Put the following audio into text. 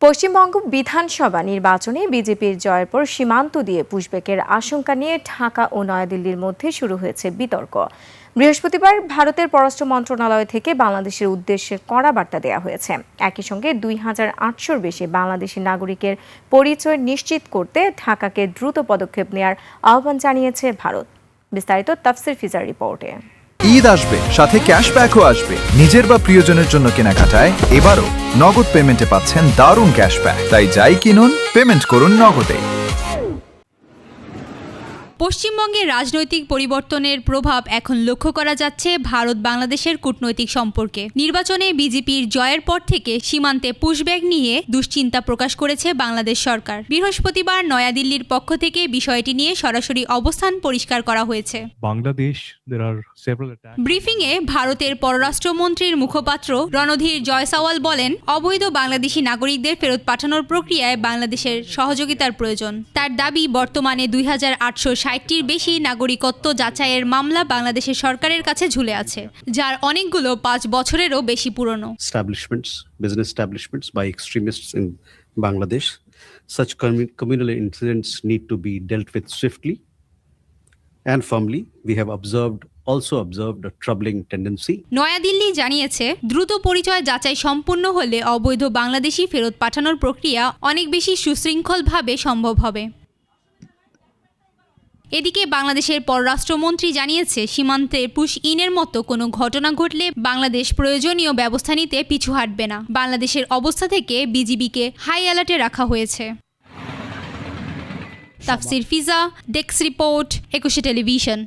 পশ্চিমবঙ্গ বিধানসভা নির্বাচনে বিজেপির জয়ের পর সীমান্ত দিয়ে পুশব্যাকের আশঙ্কা নিয়ে ঢাকা ও নয়াদিল্লির মধ্যে শুরু হয়েছে বিতর্ক। বৃহস্পতিবার ভারতের পররাষ্ট্র মন্ত্রণালয় থেকে বাংলাদেশের উদ্দেশ্যে কড়া বার্তা দেওয়া হয়েছে। একই সঙ্গে ২,৮০০-র বেশি বাংলাদেশি নাগরিকের পরিচয় নিশ্চিত করতে ঢাকাকে দ্রুত পদক্ষেপ নেওয়ার আহ্বান জানিয়েছে ভারত। বিস্তারিত তাফসির ফিজার রিপোর্টে। ঈদ আসবে, সাথে ক্যাশব্যাকও আসবে। নিজের বা প্রিয়জনের জন্য কেনাকাটায় এবারও নগদ পেমেন্টে পাচ্ছেন দারুণ ক্যাশব্যাক। তাই যাই কিনুন, পেমেন্ট করুন নগদে। পশ্চিমবঙ্গের রাজনৈতিক পরিবর্তনের প্রভাব এখন লক্ষ্য করা যাচ্ছে ভারত বাংলাদেশের কূটনৈতিক সম্পর্কে। নির্বাচনে বিজেপির জয়ের পর থেকে সীমান্তে পুশব্যাক নিয়ে দুশ্চিন্তা প্রকাশ করেছে বাংলাদেশ সরকার। বৃহস্পতিবার নয়াদিল্লির পক্ষ থেকে বিষয়টি নিয়ে সরাসরি অবস্থান পরিষ্কার করা হয়েছে। ব্রিফিংয়ে ভারতের পররাষ্ট্রমন্ত্রীর মুখপাত্র রণধীর জয়সওয়াল বলেন, অবৈধ বাংলাদেশি নাগরিকদের ফেরত পাঠানোর প্রক্রিয়ায় বাংলাদেশের সহযোগিতার প্রয়োজন। তার দাবি, বর্তমানে ২,৮৬০টির বেশি নাগরিকত্ব যাচাইয়ের মামলা বাংলাদেশের সরকারের কাছে ঝুলে আছে, যার অনেকগুলো ৫ বছরেরও বেশি পুরনো। Business establishments by extremists in Bangladesh. Such communal incidents need to be dealt with swiftly and firmly. We have also observed a troubling tendency. New Delhi জানিয়েছে, দ্রুত পরিচয় যাচাই সম্পূর্ণ হলে অবৈধ বাংলাদেশি ফেরত পাঠানোর প্রক্রিয়া অনেক বেশি সুশৃঙ্খলভাবে সম্ভব হবে। এদিকে বাংলাদেশের পররাষ্ট্রমন্ত্রী জানিয়েছে, সীমান্তে পুশ ইনের মতো কোনো ঘটনা ঘটলে বাংলাদেশ প্রয়োজনীয় ব্যবস্থা নিতে পিছু হাঁটবে না। বাংলাদেশের অবস্থা থেকে বিজিবিকে হাই অ্যালার্টে রাখা হয়েছে। তাফসির ফিজা, ডেস্ক রিপোর্ট, ২১ টেলিভিশন।